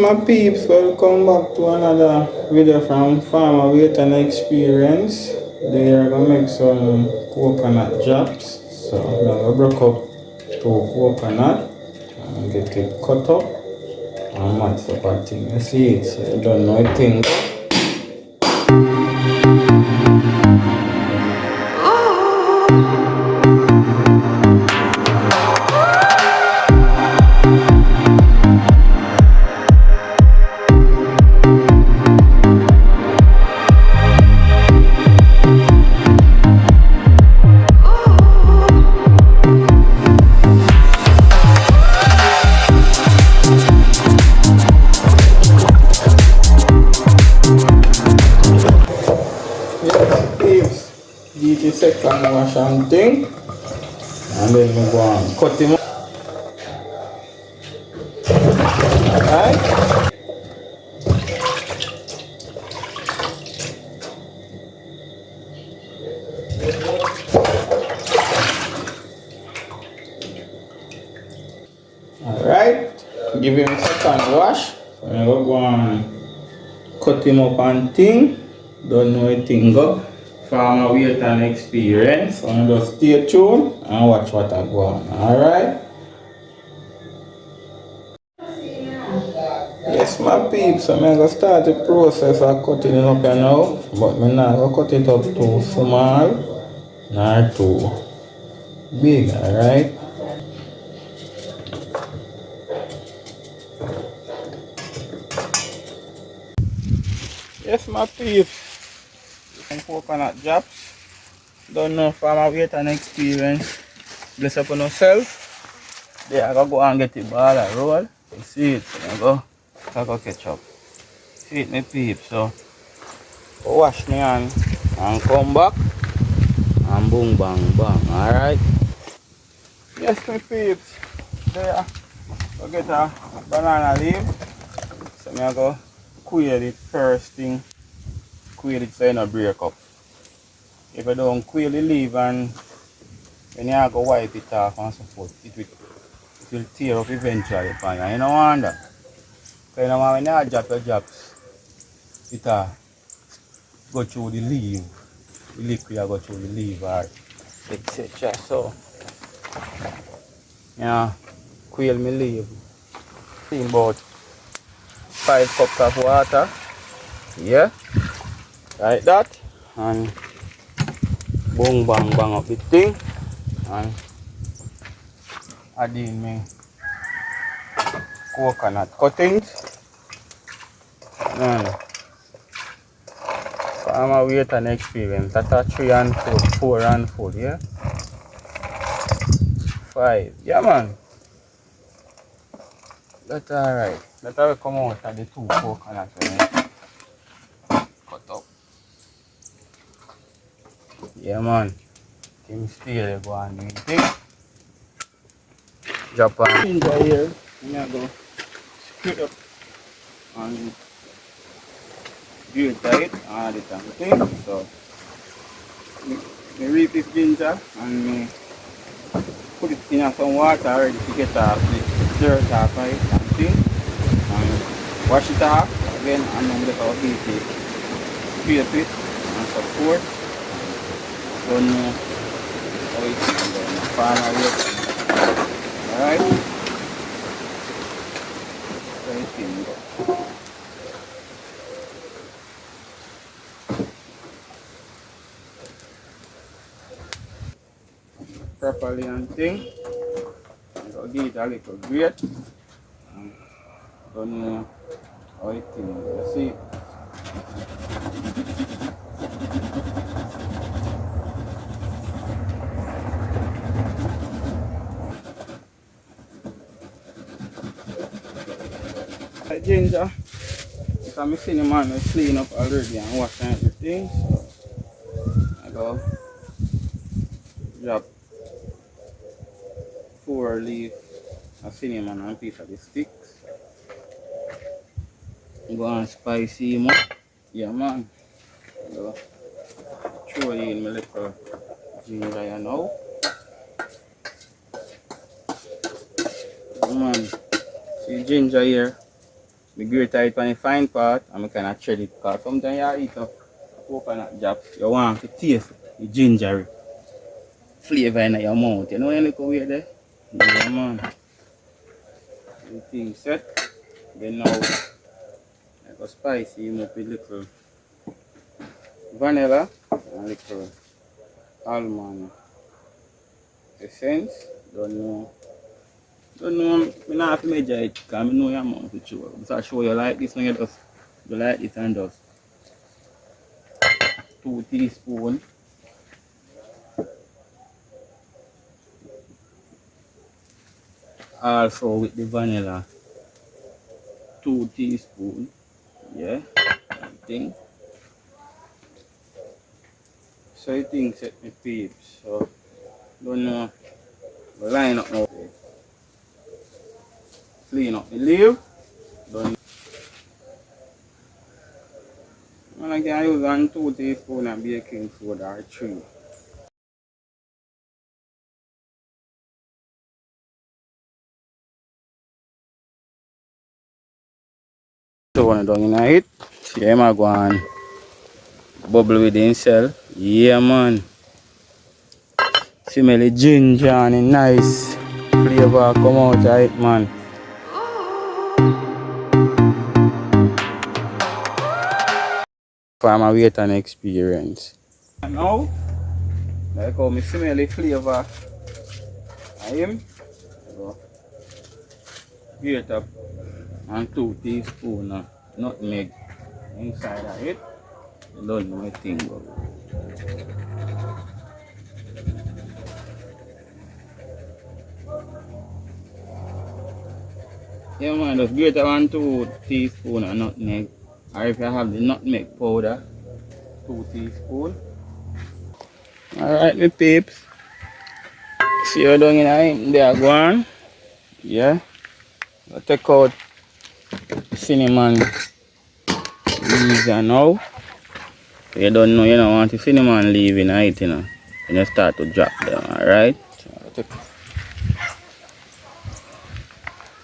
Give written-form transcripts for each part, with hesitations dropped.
My peeps, welcome back to another video from Farmer Weight and Experience. Today we're gonna make some coconut drops. So I'm gonna break up two coconut and get it cut up and match up a thing. You see it, so you don't know a thing. Yeah, peeps, get the second wash and thing, and then we go and cut him up. Alright? Alright, give him a second wash. So I'm gonna go and cut him up and thing. Don't know a thing go. Farmer Weight and Experience. So I'm just stay tuned and watch what I go on. Alright? Yes, my peeps. So I'm gonna start the process of cutting it up now. But I'm not gonna cut it up too small nor too big. Alright? Yes, my peeps. Some coconut drops. Don't know Farmer Weight and Experience. Bless up on yourself. There, I gotta go and get the ball and roll. You see it? So I go catch up. See it, my peeps. So go wash me hand and come back and boom bang bang. Alright? Yes, my peeps. There, go get a banana leaf. So I go quail it first thing. Quail it so you don't break up. If you don't quail the leaf and when you go wipe it off and so forth, it will tear up eventually. You don't want that. Because you know when you drop your drops, it go through the leaf. The liquid go through the leaf or etc. So, yeah, quail me leaf. In about 5 cups of water. Yeah, like that. And boom bang bang up the thing. And add in me coconut cuttings. Farmer Weight and Experience. That's a 3 and 4, 4 and 4, yeah? 5. Yeah, man. That's alright. That's how we come out of the 2 coconuts when cut up. Yeah, man. Thing still go on doing thing. Drop on ginger here. I'm going to go split up and grate it and add it and thing. So, I reap this ginger and me put it in some water already to get off the dirt off of it and thing. And wash it off again and then get our heat it. Scrape it and support. Don't know how it's going to Farmer Weight. Alright? So it's in go. Properly and thing. I'm going to give it a little grate. And don't know how it thing. You see? The ginger, because I'm cinnamon is clean up already and wash and everything. So I go drop 4 leaves of cinnamon and a piece of the sticks. Go and spicy him up. Yeah, man. Go throw in my little ginger you know. Man, see ginger here. We grate it on the fine part and we kind of thread it because sometimes you eat a coconut drop, you want to taste the gingery flavor in your mouth. You know when you look over there? Yeah man. The thing set. Then now I go spicy him up with little vanilla and little almond essence. Don't know. Don't know, I not have to measure it because I know your amount to show. So I show you like this when you just you like this and just 2 teaspoons. Also with the vanilla 2 teaspoons. Yeah, I think. So I think set my peeps. So don't know. We line up now. Clean up the leaf. Done. And I can use 2 teaspoons of baking soda or 3. So when I done in it, see him go and bubble with himself. Yeah man. Smell the ginger and the nice flavor come out of it man. Farmer wait and experience. And now, like how I smell the flavor of him, I go grate up and 2 teaspoons of nutmeg inside of it. I don't know my thing go. Yeah man, just grate up 2 teaspoons of nutmeg. Or if you have the nutmeg powder, 2 teaspoons. Alright my peeps. See you down in there, they are gone. Yeah. I'll take out cinnamon leaves now. You don't know, you don't want the cinnamon leaf in it, you know. And you start to drop them, alright? So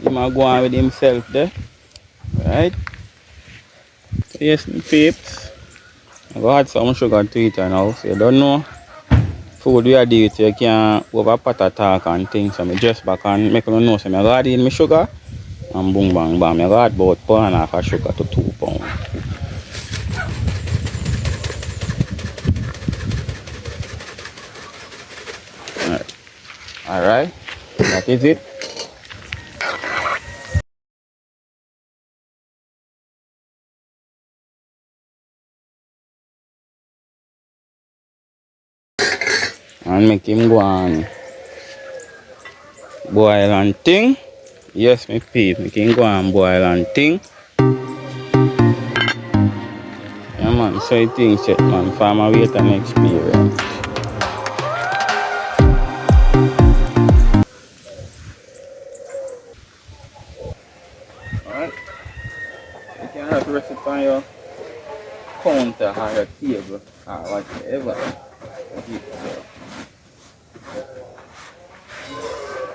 he might go on with himself there. Right? So yes, my peeps. I go add some sugar to it now. So you don't know food we are doing, so you can't over pot attack and things. So I just back and make them know. So I go add in my sugar and boom bang bam. I go add about 1.5 of sugar to 2 pounds. Alright, that is it. And make him go and boil and thing. Yes, my peep, make him go and boil and thing. Yeah man, so I think set man, farmer wait and experience. Alright, you can have to rest it on your counter or your table or whatever.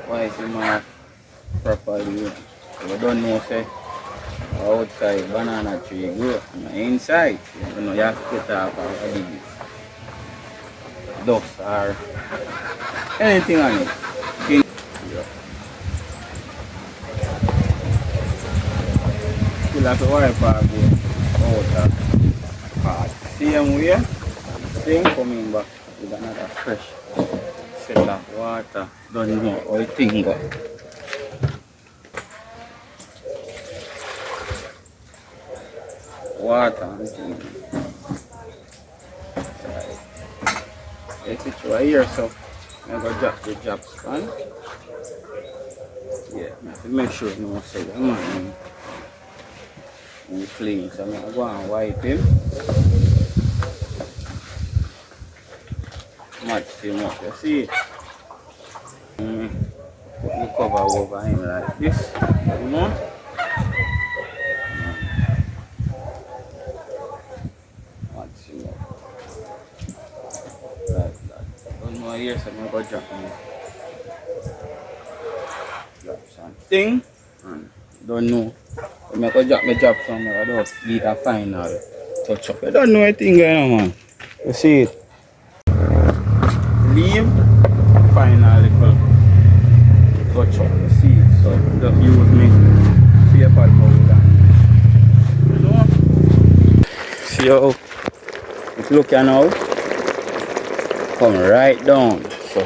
Wipe him off properly. You don't know say outside banana tree grow. Inside, you know you have to get off all of these dust or anything on it. Yeah. Still have to wipe off the outer part. Same way, same coming back with another fresh set of water. Don't know how it thing go. Water and thing. Right. Let's it right here, so I'm gonna drop the drop span. Yeah, I have to make sure you know say that man clean. So I'm gonna go and wipe him. Match him up, you see. Put the cover over him like this, you know. Match him up like that. Don't know here, so I'm gonna go drop him. Drop something and don't know I go drop my job somewhere. I don't lead a final touch up. I don't know anything going on, man. You see it? Leave final little touch up. You see it? So just use me paper towel and see how it's looking now. Come right down. So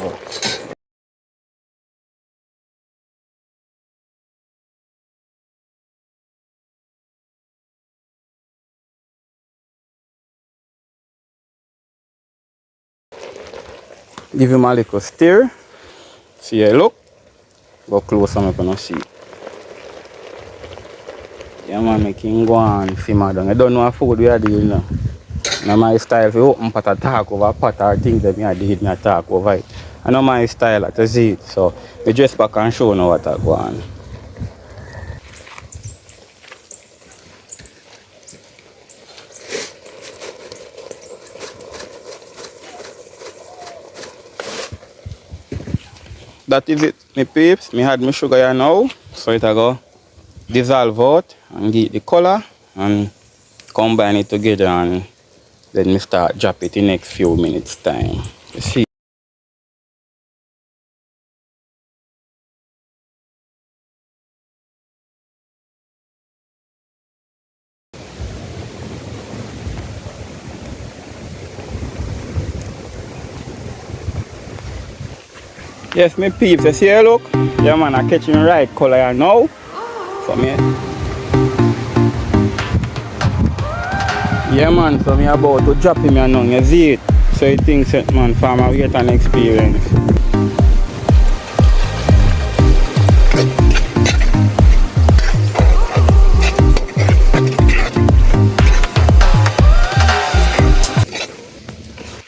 give him a little stir. See how it look? Go close and up and see. Yeah man, make him go and simmer down. I don't know what food we are doing now. Now my style, if you open pot attack over pot or things that I did, me attack over it. I know my style at the see it. So we just back and show now what I go on. That is it, my peeps. Me had my sugar here now. So it go dissolve out and get the color and combine it together, and then me start drop it in the next few minutes time. You see? Yes, my peeps, you see how look? Yeah man, I catching the right color here now. So me, yeah man, so me about to drop him here now, you see it? So he thinks that man, farmer wait an experience.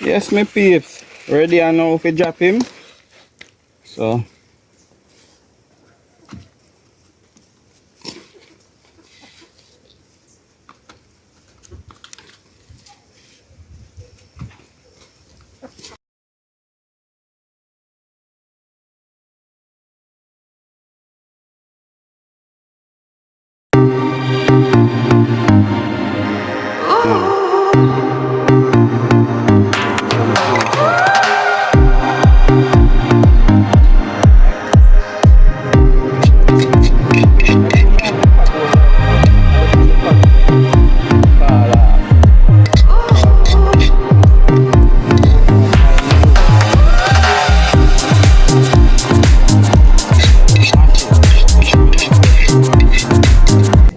Yes, my peeps, ready now to drop him. So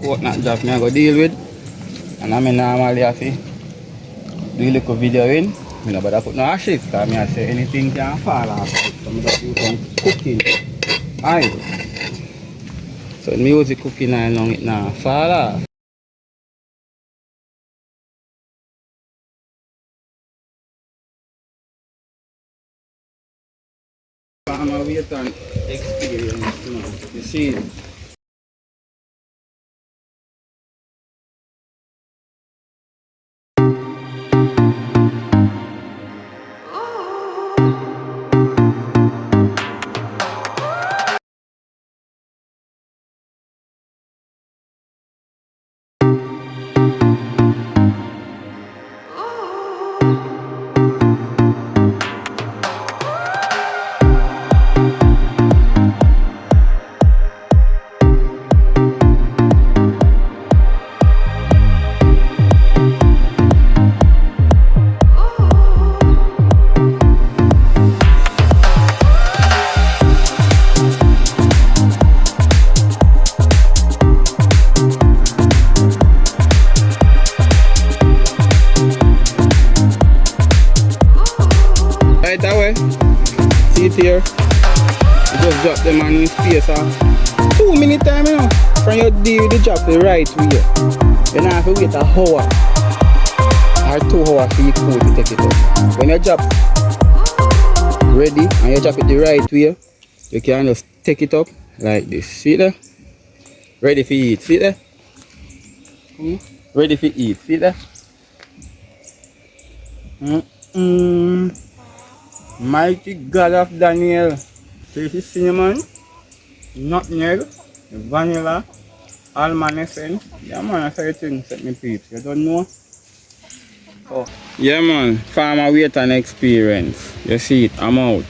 coconut drop me I go deal with, and I normally have to do a little video in. I don't bother put no ashes because I say anything can fall off. So I just do some cooking oil. So when I use the cooking oil now, it not fall off. I'm a wait and experience, you see. Right that way, see it here, you just drop them on in space 2 minutes time, you know, from your deal the drop the right way. You don't have to wait a hour or 2 hours for your food to take it up. When you drop ready and you drop it the right way, you can just take it up like this, see there? Ready for eat, see there? Ready for eat, see there? Mighty God of Daniel. So this is cinnamon, nutmeg, vanilla, All man is saying, yeah man, I say things set me peeps. You don't know? Oh. Yeah man, farmer weight and experience. You see it, I'm out.